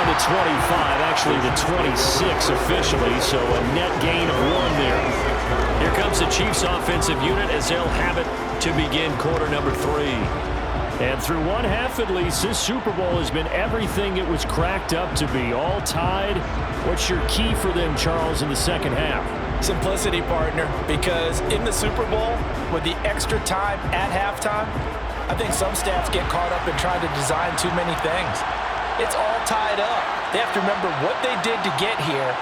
the 25, actually the 26 officially, so a net gain of 1 there. Here comes the Chiefs offensive unit as they'll have it to begin quarter number 3. And through one half at least, this Super Bowl has been everything it was cracked up to be. All tied. What's your key for them, Charles, in the second half? Simplicity, partner, because in the Super Bowl, with the extra time at halftime, I think some staffs get caught up in trying to design too many things. It's all tied up. They have to remember what they did to get here,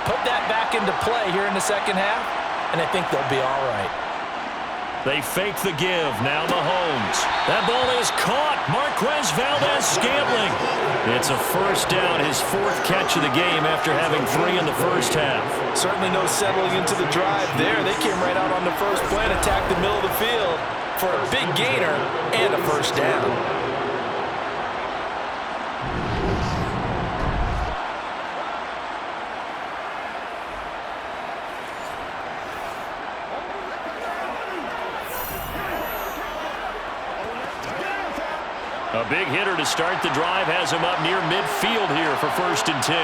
put that back into play here in the second half, and I think they'll be all right. They fake the give. Now Mahomes. That ball is caught. Marquez Valdez-Scantling. It's a first down, his 4th catch of the game after having 3 in the first half. Certainly no settling into the drive there. They came right out on the first play and attacked the middle of the field for a big gainer and a first down. A big hitter to start the drive has him up near midfield here for 1st and 10.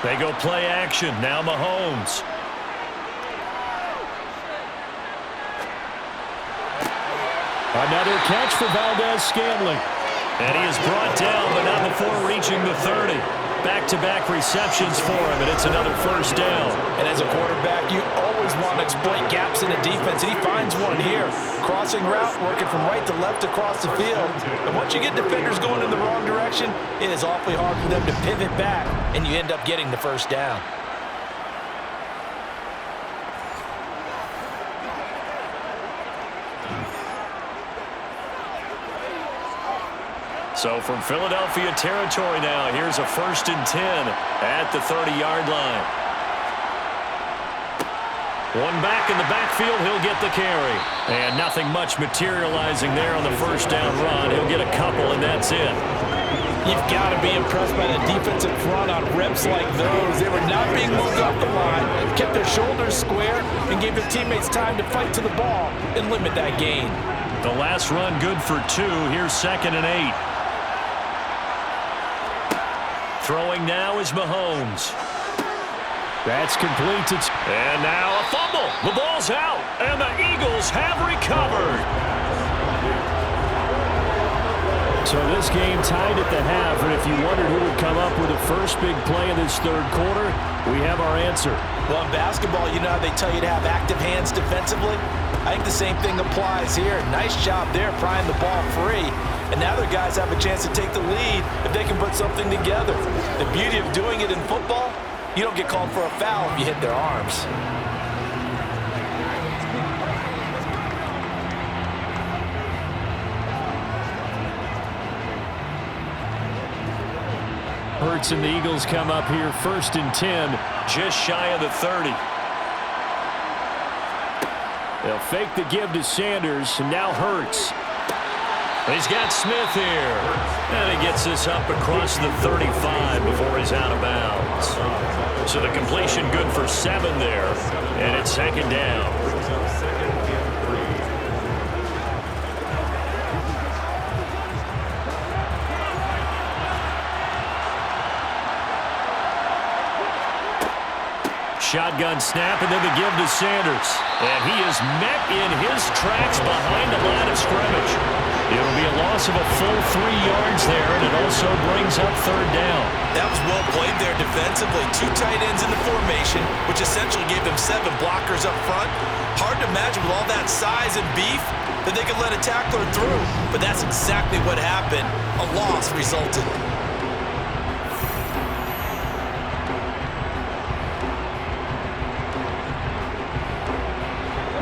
They go play action. Now Mahomes. Another catch for Valdez-Scantling. And he is brought down, but not before reaching the 30. Back-to-back receptions for him, and it's another first down. And as a quarterback, you always want to exploit gaps in the defense, and he finds one here. Crossing route, working from right to left across the field. And once you get defenders going in the wrong direction, it is awfully hard for them to pivot back, and you end up getting the first down. So from Philadelphia territory now, here's a 1st and 10 at the 30-yard line. One back in the backfield, he'll get the carry. And nothing much materializing there on the first down run. He'll get a couple, and that's it. You've got to be impressed by the defensive front on reps like those. They were not being moved off the line, kept their shoulders square, and gave their teammates time to fight to the ball and limit that gain. The last run good for 2. Here's 2nd and 8. Throwing now is Mahomes. That's complete. And now a fumble. The ball's out, and the Eagles have recovered. So this game tied at the half, and if you wondered who would come up with the first big play in this 3rd quarter, we have our answer. Well, in basketball, you know how they tell you to have active hands defensively? I think the same thing applies here. Nice job there, prying the ball free. And now their guys have a chance to take the lead if they can put something together. The beauty of doing it in football, you don't get called for a foul if you hit their arms. Hurts and the Eagles come up here 1st and 10, just shy of the 30. They'll fake the give to Sanders, and now Hurts. He's got Smith here. And he gets this up across the 35 before he's out of bounds. So the completion good for 7 there, and it's 2nd down. Shotgun snap, and then the give to Sanders. And he is met in his tracks behind the line of scrimmage. It'll be a loss of a full 3 yards there, and it also brings up 3rd down. That was well played there defensively. 2 tight ends in the formation, which essentially gave them 7 blockers up front. Hard to imagine with all that size and beef that they could let a tackler through. But that's exactly what happened. A loss resulted.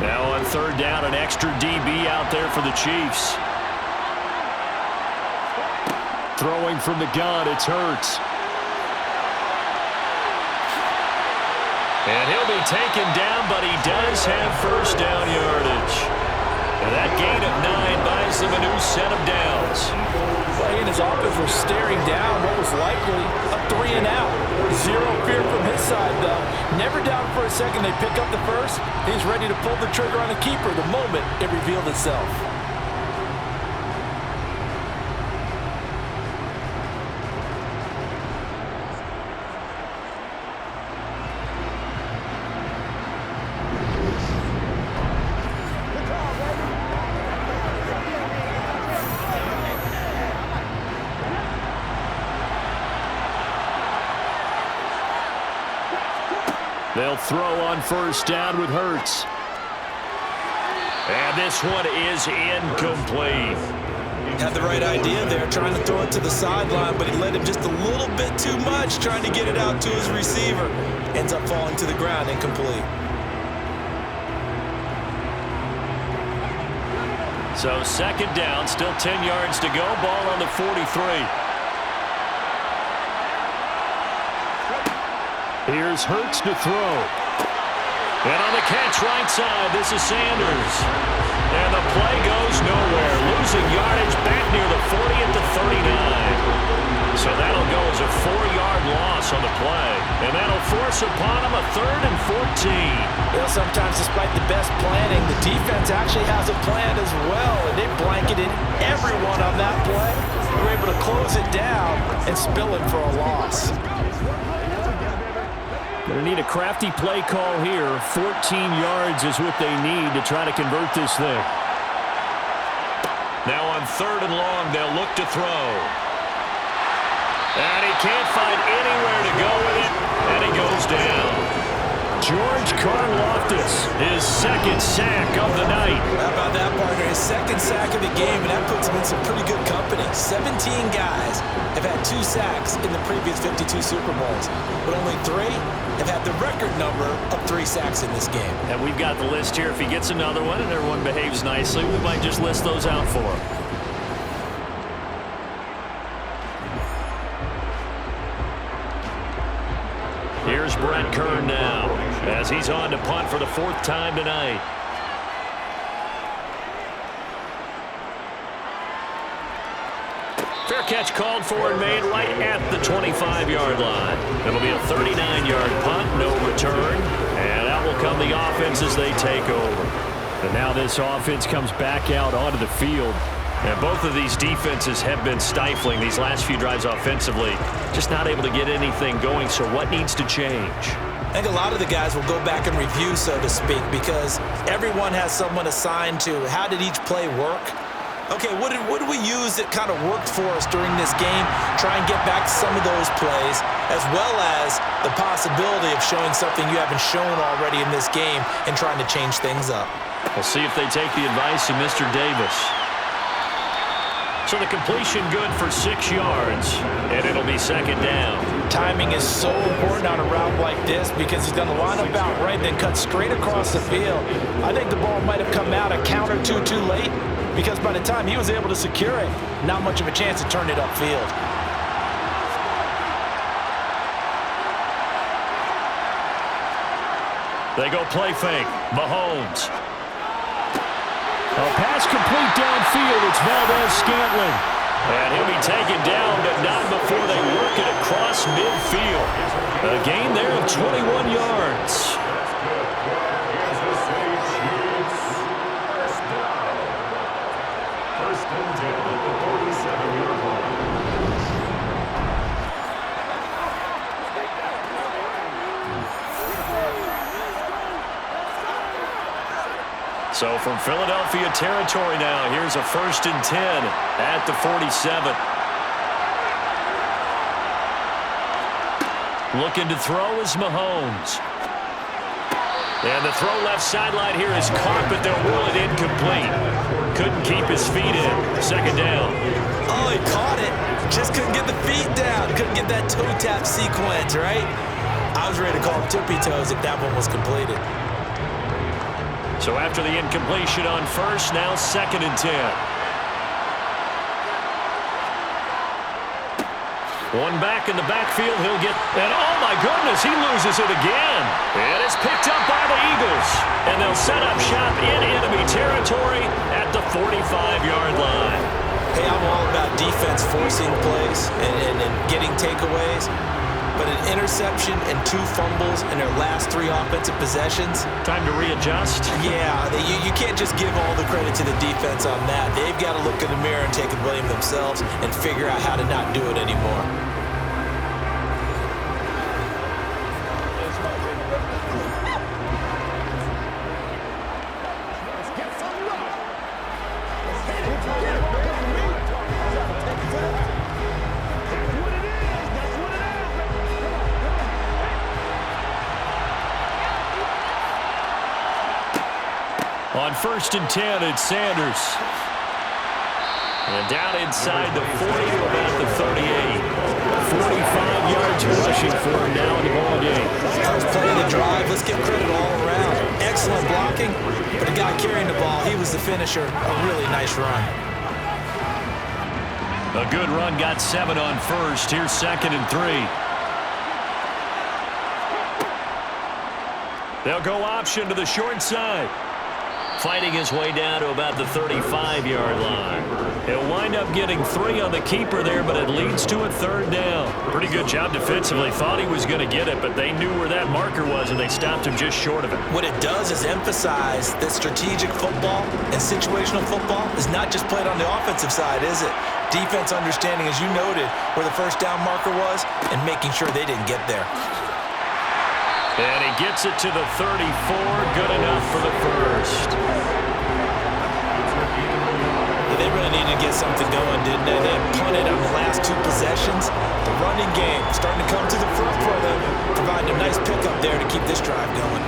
Now on 3rd down, an extra DB out there for the Chiefs. Throwing from the gun, it's Hurts. And he'll be taken down, but he does have first down yardage. And that gain of 9 buys them a new set of downs. Well, he and his offense were staring down what was likely a 3 and out. Zero fear from his side, though. Never doubted for a second they pick up the first. He's ready to pull the trigger on the keeper the moment it revealed itself. They'll throw on first down with Hurts. And this one is incomplete. Had the right idea there, trying to throw it to the sideline, but he led him just a little bit too much, trying to get it out to his receiver. Ends up falling to the ground, incomplete. So second down, still 10 yards to go. Ball on the 43. Here's Hurts to throw. And on the catch right side, this is Sanders. And the play goes nowhere. Losing yardage back near the 40 at the 39. So that'll go as a 4-yard loss on the play. And that'll force upon him a 3rd and 14. You know, sometimes despite the best planning, the defense actually has a plan as well. And they blanketed everyone on that play. They were able to close it down and spill it for a loss. Going to need a crafty play call here. 14 yards is what they need to try to convert this thing. Now on 3rd and long, they'll look to throw. And he can't find anywhere to go with it, and he goes down. George Karlaftis, his 2nd sack of the night. How about that, partner? His 2nd sack of the game, and that puts him in some pretty good company. 17 guys have had 2 sacks in the previous 52 Super Bowls, but only 3 have had the record number of 3 sacks in this game. And we've got the list here. If he gets another one and everyone behaves nicely, we might just list those out for him. Here's Brett Kern now, as he's on to punt for the 4th time tonight. Fair catch called for and made right at the 25-yard line. It'll be a 39-yard punt, no return. And out will come the offense as they take over. And now this offense comes back out onto the field. And both of these defenses have been stifling these last few drives offensively. Just not able to get anything going, so what needs to change? I think a lot of the guys will go back and review, so to speak, because everyone has someone assigned to how did each play work. Okay, what did we use that kind of worked for us during this game? Try and get back to some of those plays, as well as the possibility of showing something you haven't shown already in this game and trying to change things up. We'll see if they take the advice of Mr. Davis. So the completion good for 6 yards, and it'll be 2nd down. Timing is so important on a route like this because he's going to line up out right, then cut straight across the field. I think the ball might have come out a count or two too late because by the time he was able to secure it, not much of a chance to turn it upfield. They go play fake. Mahomes. A pass complete downfield. It's Valdez-Scantling. And he'll be taken down, but not before they work it across midfield. A gain there of 21 yards. So from Philadelphia territory now, here's a 1st and 10 at the 47. Looking to throw is Mahomes. And the throw left sideline here is caught, but they'll rule it incomplete. Couldn't keep his feet in. 2nd down. Oh, he caught it. Just couldn't get the feet down. Couldn't get that toe tap sequence, right? I was ready to call him tippy toes if that one was completed. So after the incompletion on 1st, now 2nd and 10. One back in the backfield, he'll get, and oh my goodness, he loses it again. And it's picked up by the Eagles. And they'll set up shop in enemy territory at the 45-yard line. Hey, I'm all about defense forcing plays and getting takeaways. But an interception and 2 fumbles in their last 3 offensive possessions. Time to readjust? Yeah, you can't just give all the credit to the defense on that. They've got to look in the mirror and take the blame themselves and figure out how to not do it anymore. On 1st and 10, it's Sanders. And down inside the 40 to about the 38. 45 yards rushing for him now in the ballgame. First play of the drive, let's give credit all around. Excellent blocking, but the guy carrying the ball, he was the finisher. A really nice run. A good run, got 7 on 1st. Here's 2nd and 3. They'll go option to the short side. Fighting his way down to about the 35-yard line. He'll wind up getting 3 on the keeper there, but it leads to a 3rd down. Pretty good job defensively. Thought he was going to get it, but they knew where that marker was, and they stopped him just short of it. What it does is emphasize that strategic football and situational football is not just played on the offensive side, is it? Defense understanding, as you noted, where the first down marker was and making sure they didn't get there. And he gets it to the 34. Good enough for the first. They really needed to get something going, didn't they? They punted on the last 2 possessions. The running game starting to come to the front for them, providing a nice pickup there to keep this drive going.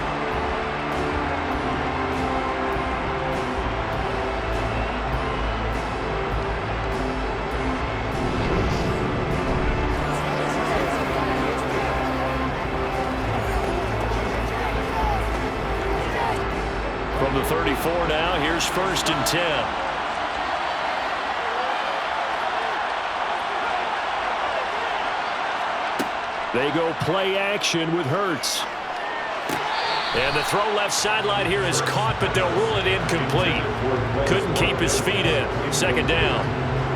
From the 34 now, here's 1st and 10. They go play action with Hurts. And the throw left sideline here is caught, but they'll rule it incomplete. Couldn't keep his feet in. 2nd down.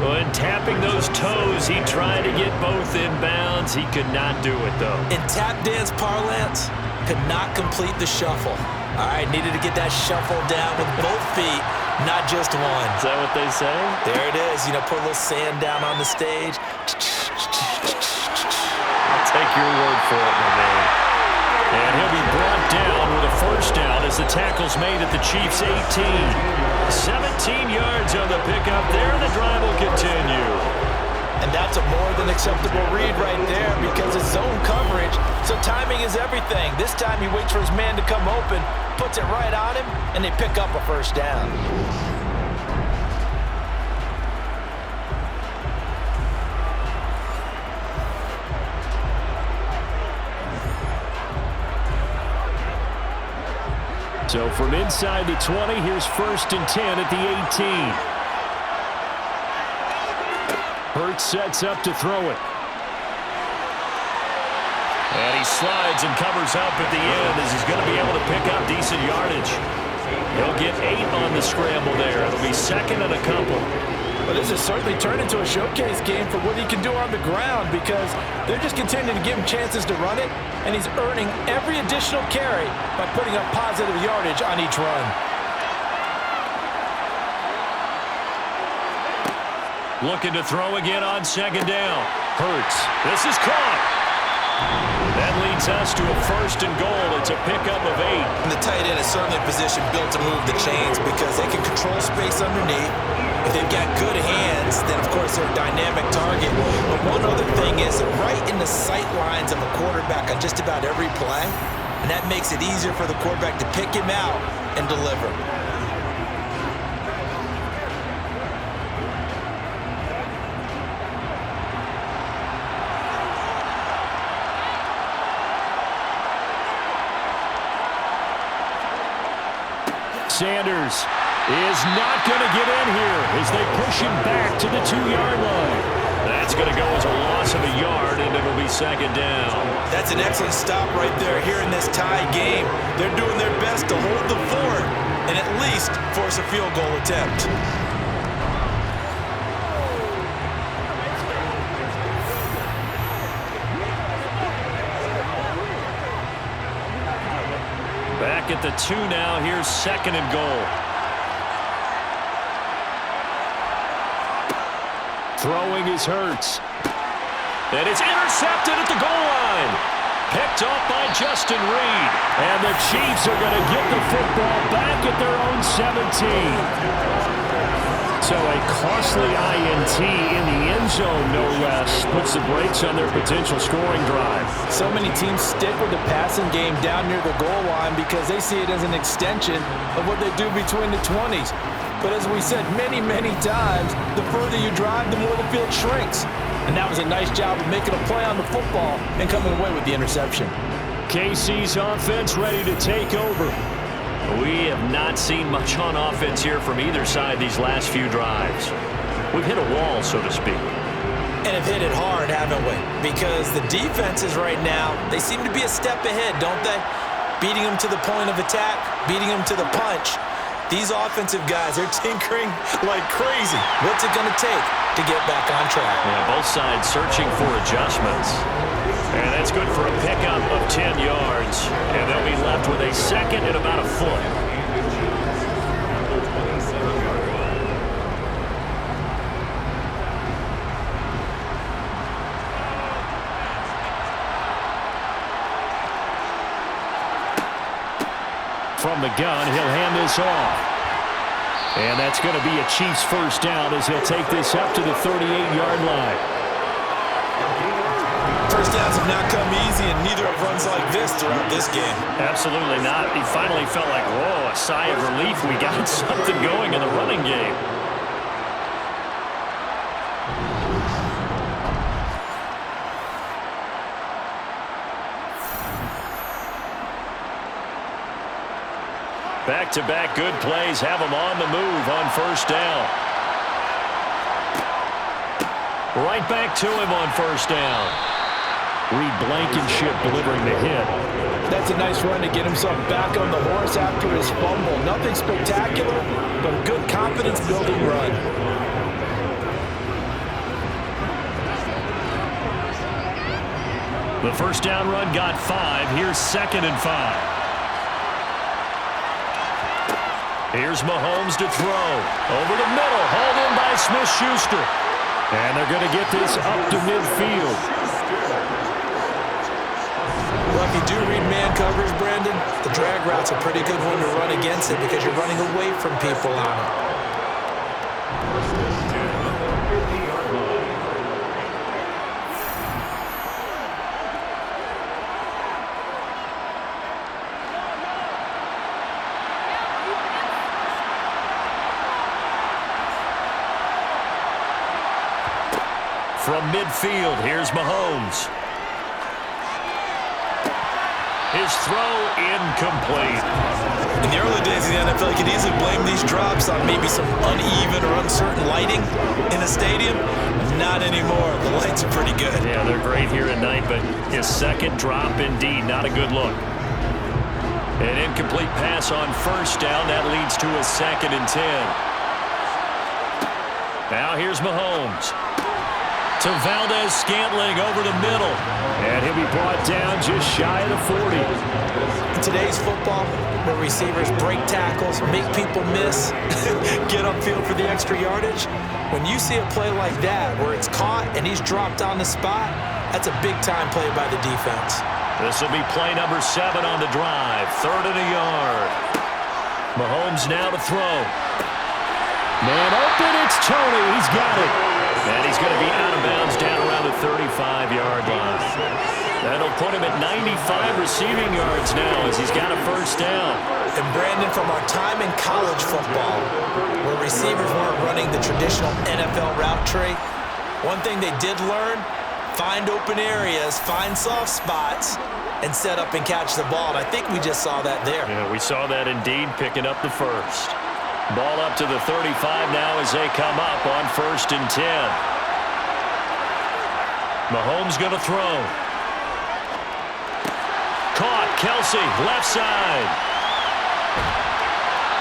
When tapping those toes, he tried to get both in bounds. He could not do it, though. In tap dance parlance, could not complete the shuffle. All right, needed to get that shuffle down with both feet, not just one. Is that what they say? There it is. You know, put a little sand down on the stage. I'll take your word for it, my man. And he'll be brought down with a 1st down as the tackle's made at the Chiefs' 18. 17 yards on the pickup there, and the drive will continue. And that's a more than acceptable read right there because it's zone coverage, so timing is everything. This time he waits for his man to come open, puts it right on him, and they pick up a 1st down. So from inside the 20, here's 1st and 10 at the 18. Hurts sets up to throw it. And he slides and covers up at the end as he's going to be able to pick up decent yardage. He'll get 8 on the scramble there. It'll be 2nd and a couple. But this has certainly turned into a showcase game for what he can do on the ground because they're just continuing to give him chances to run it, and he's earning every additional carry by putting up positive yardage on each run. Looking to throw again on 2nd down. Hurts. This is caught. That leads us to a 1st and goal. It's a pickup of 8. And the tight end is certainly a position built to move the chains because they can control space underneath. If they've got good hands, then of course they're a dynamic target. But one other thing is right in the sight lines of a quarterback on just about every play, and that makes it easier for the quarterback to pick him out and deliver. Sanders is not going to get in here as they push him back to the 2-yard line. That's going to go as a loss of a yard, and it'll be 2nd down. That's an excellent stop right there here in this tie game. They're doing their best to hold the fort and at least force a field goal attempt. Back at the 2 now. Here's 2nd and goal. Throwing is Hurts. And it's intercepted at the goal line. Picked off by Justin Reed. And the Chiefs are going to get the football back at their own 17. So a costly INT in the end end zone, no less. Puts the brakes on their potential scoring drive. So many teams stick with the passing game down near the goal line because they see it as an extension of what they do between the 20s. But as we said many, many times, the further you drive, the more the field shrinks. And that was a nice job of making a play on the football and coming away with the interception. KC's offense ready to take over. We have not seen much on offense here from either side these last few drives. We've hit a wall, so to speak. And have hit it hard, haven't we? Because the defenses right now, they seem to be a step ahead, don't they? Beating them to the point of attack, beating them to the punch. These offensive guys, they're tinkering like crazy. What's it going to take to get back on track? Yeah, both sides searching for adjustments. And that's good for a pickup of 10 yards. And they'll be left with a second and about a foot. From the gun, he'll hand this off. And that's going to be a Chiefs first down as he'll take this up to the 38-yard line. First downs have not come easy, and neither have runs like this throughout this game. Absolutely not. He finally felt like, whoa, a sigh of relief. We got something going in the running game. Back-to-back good plays have them on the move on first down. Right back to him on first down. Reed Blankenship delivering the hit. That's a nice run to get himself back on the horse after his fumble. Nothing spectacular, but a good confidence-building run. The first down run got 5. Here's 2nd and 5. Here's Mahomes to throw. Over the middle, hauled in by Smith-Schuster. And they're going to get this up to midfield. Well, if you do read man coverage, Brandon, the drag route's a pretty good one to run against it because you're running away from people on it. From midfield, here's Mahomes. His throw incomplete. In the early days of the NFL, you could easily blame these drops on maybe some uneven or uncertain lighting in the stadium. Not anymore. The lights are pretty good. Yeah, they're great here at night, but his second drop, indeed, not a good look. An incomplete pass on first down. That leads to a 2nd and 10. Now here's Mahomes. To Valdez-Scantling over the middle. And he'll be brought down just shy of the 40. In today's football, where receivers break tackles, make people miss, get upfield for the extra yardage, when you see a play like that where it's caught and he's dropped on the spot, that's a big-time play by the defense. This will be play number 7 on the drive. 3rd and a yard. Mahomes now to throw. Man open, it's Tony. He's got it. And he's going to be out of bounds down around the 35-yard line. That'll put him at 95 receiving yards now as he's got a first down. And Brandon, from our time in college football, where receivers weren't running the traditional NFL route tree, one thing they did learn, find open areas, find soft spots, and set up and catch the ball. And I think we just saw that there. Yeah, we saw that indeed, picking up the first. Ball up to the 35 now as they come up on 1st and 10. Mahomes going to throw. Caught, Kelsey, left side.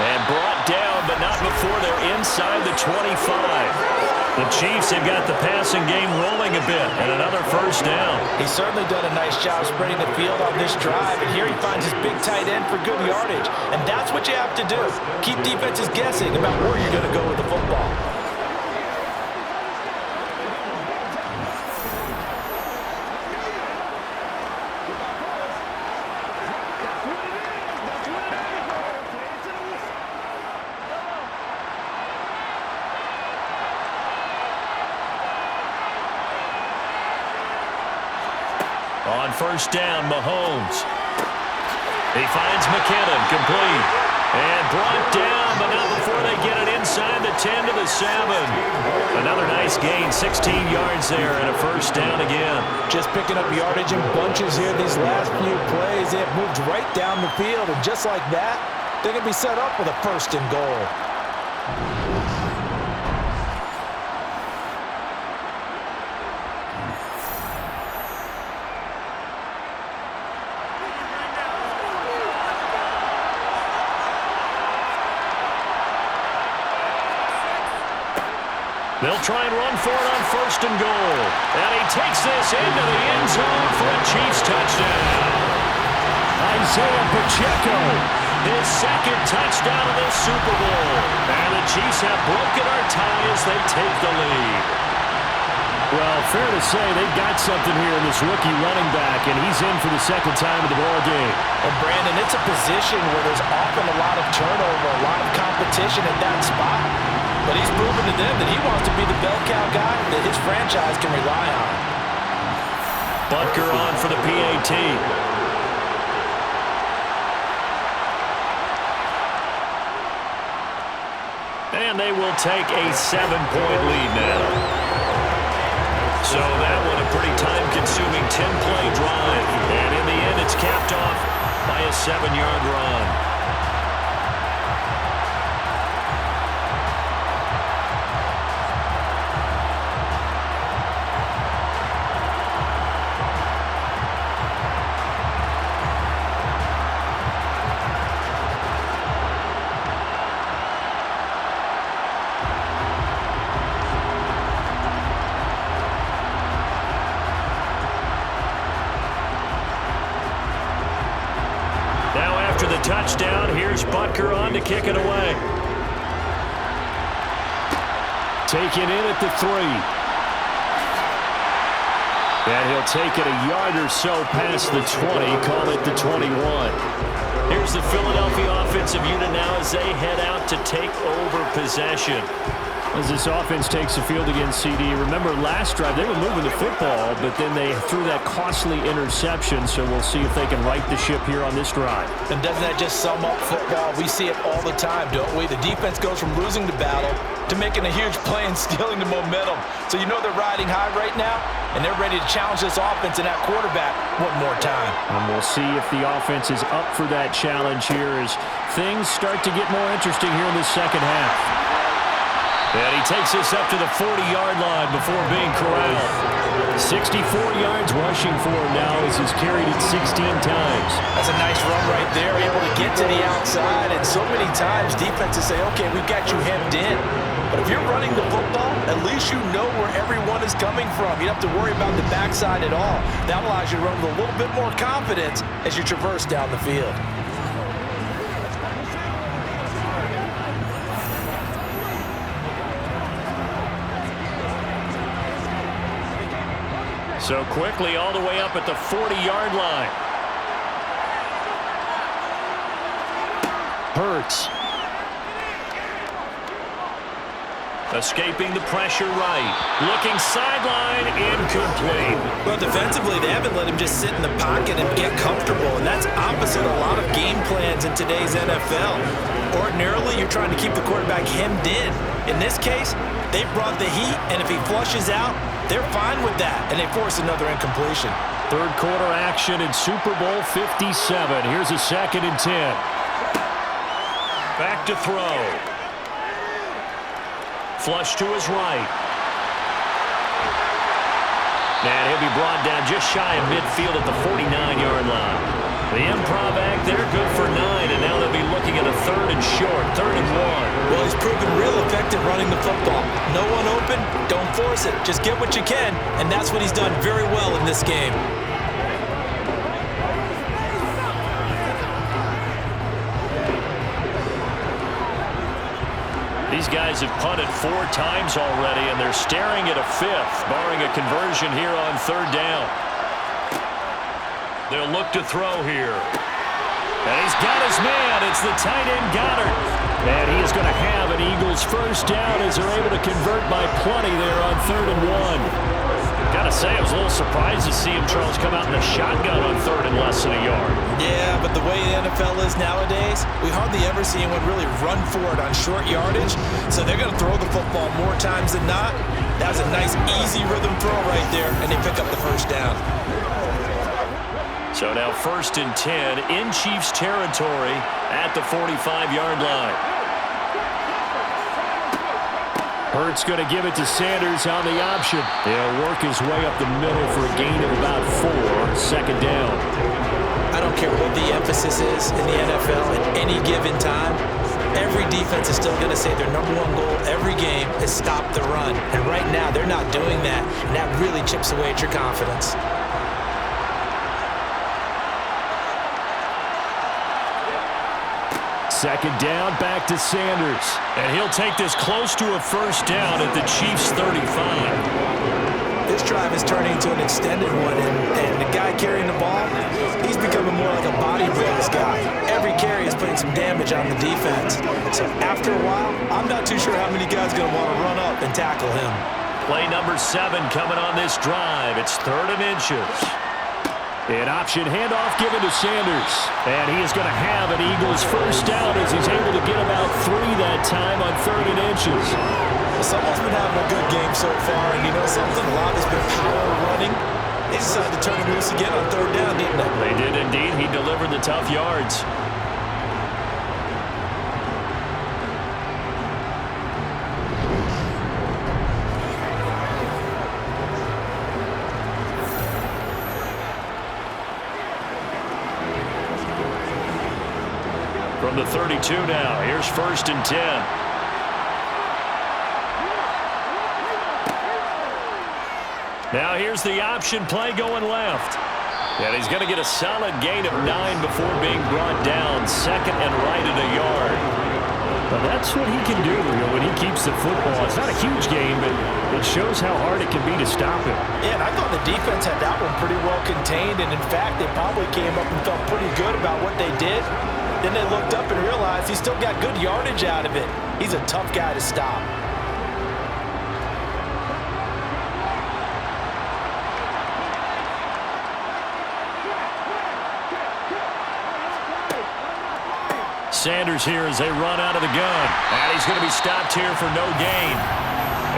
And brought down, but not before they're inside the 25. The Chiefs have got the passing game rolling a bit, and another first down. He's certainly done a nice job spreading the field on this drive, and here he finds his big tight end for good yardage. And that's what you have to do. Keep defenses guessing about where you're going to go with the football. On first down, Mahomes. He finds McKinnon, complete. And brought down, but not before they get it inside the 10 to the 7. Another nice gain, 16 yards there, and a first down again. Just picking up yardage in bunches here these last few plays. They have moved right down the field, and just like that, they're going to be set up with a first and goal. They'll try and run for it on first and goal. And he takes this into the end zone for a Chiefs touchdown. Isaiah Pacheco, his second touchdown of this Super Bowl. And the Chiefs have broken our tie as they take the lead. Well, fair to say they've got something here in this rookie running back, and he's in for the second time of the ball game. And Brandon, it's a position where there's often a lot of turnover, a lot of competition at that spot. But he's proven to them that he wants to be the bell cow guy that his franchise can rely on. Butker on for the PAT. And they will take a 7-point lead now. So that one a pretty time-consuming 10-play drive. And in the end, it's capped off by a 7-yard run. Touchdown. Here's Butker on to kick it away. Taken in at the 3. And he'll take it a yard or so past the 20. Call it the 21. Here's the Philadelphia offensive unit now as they head out to take over possession. As this offense takes the field against CD, remember last drive they were moving the football, but then they threw that costly interception, so we'll see if they can right the ship here on this drive. And doesn't that just sum up football? We see it all the time, don't we? The defense goes from losing the battle to making a huge play and stealing the momentum. So you know they're riding high right now, and they're ready to challenge this offense and that quarterback one more time. And we'll see if the offense is up for that challenge here as things start to get more interesting here in the second half. And he takes this up to the 40-yard line before being corralled. 64 yards rushing for him now as he's carried it 16 times. That's a nice run right there, able to get to the outside. And so many times defenses say, okay, we've got you hemmed in. But if you're running the football, at least you know where everyone is coming from. You don't have to worry about the backside at all. That allows you to run with a little bit more confidence as you traverse down the field. So quickly all the way up at the 40-yard line. Hurts. Escaping the pressure right. Looking sideline, incomplete. Well, defensively, they haven't let him just sit in the pocket and get comfortable, and that's opposite a lot of game plans in today's NFL. Ordinarily, you're trying to keep the quarterback hemmed in. In this case, they brought the heat, and if he flushes out, they're fine with that, and they force another incompletion. Third quarter action in Super Bowl 57. Here's a 2nd and 10. Back to throw. Flush to his right. And he'll be brought down just shy of midfield at the 49-yard line. The improv act there, good for 9, and now they'll be looking at a 3rd and short, 3rd and 1. Well, he's proven real effective running the football. No one open, don't force it. Just get what you can, and that's what he's done very well in this game. These guys have punted 4 times already, and they're staring at a 5th, barring a conversion here on 3rd down. They'll look to throw here. And he's got his man. It's the tight end Goddard. And he is going to have an Eagles first down as they're able to convert by plenty there on 3rd and 1. Gotta say, I was a little surprised to see him, Charles, come out in a shotgun on third and less than a yard. Yeah, but the way the NFL is nowadays, we hardly ever see anyone really run for it on short yardage. So they're going to throw the football more times than not. That was a nice, easy rhythm throw right there, and they pick up the first down. So now 1st and 10 in Chiefs territory at the 45-yard line. Hurts going to give it to Sanders on the option. He'll work his way up the middle for a gain of about 4. Second down. I don't care what the emphasis is in the NFL at any given time. Every defense is still going to say their number one goal every game is stop the run. And right now, they're not doing that. And that really chips away at your confidence. Second down, back to Sanders. And he'll take this close to a first down at the Chiefs' 35. This drive is turning into an extended one, and the guy carrying the ball, he's becoming more like a body brace guy. Every carry is putting some damage on the defense. So after a while, I'm not too sure how many guys are going to want to run up and tackle him. Play number 7 coming on this drive. It's 3rd and inches. An option handoff given to Sanders. And he is going to have an Eagles first down as he's able to get about 3 that time on 3rd and inches. Someone's been having a good game so far, and you know something? A lot has been power running. They decided to turn him loose again on 3rd down, didn't they? They did indeed. He delivered the tough yards. From the 32 now, here's 1st and 10. Now here's the option play going left. And he's going to get a solid gain of 9 before being brought down. 2nd and right at a yard. But that's what he can do when he keeps the football. It's not a huge game, but it shows how hard it can be to stop him. Yeah, and I thought the defense had that one pretty well contained. And in fact, they probably came up and felt pretty good about what they did. Then they looked up and realized he still got good yardage out of it. He's a tough guy to stop. Sanders here as they run out of the gun. And he's going to be stopped here for no gain.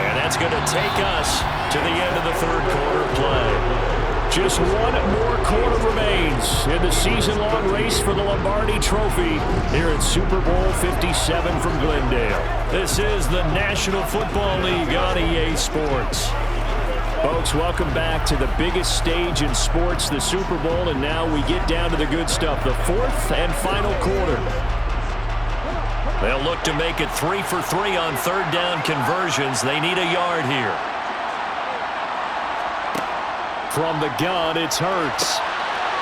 And that's going to take us to the end of the 3rd quarter play. Just 1 more quarter remains in the season-long race for the Lombardi Trophy here at Super Bowl 57 from Glendale. This is the National Football League on EA Sports. Folks, welcome back to the biggest stage in sports, the Super Bowl, and now we get down to the good stuff, the 4th and final quarter. They'll look to make it 3 for 3 on 3rd down conversions. They need a yard here. From the gun, it's Hurts.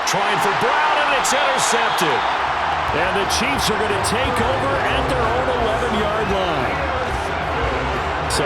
Trying for Brown, and it's intercepted. And the Chiefs are going to take over at their own 11-yard line. So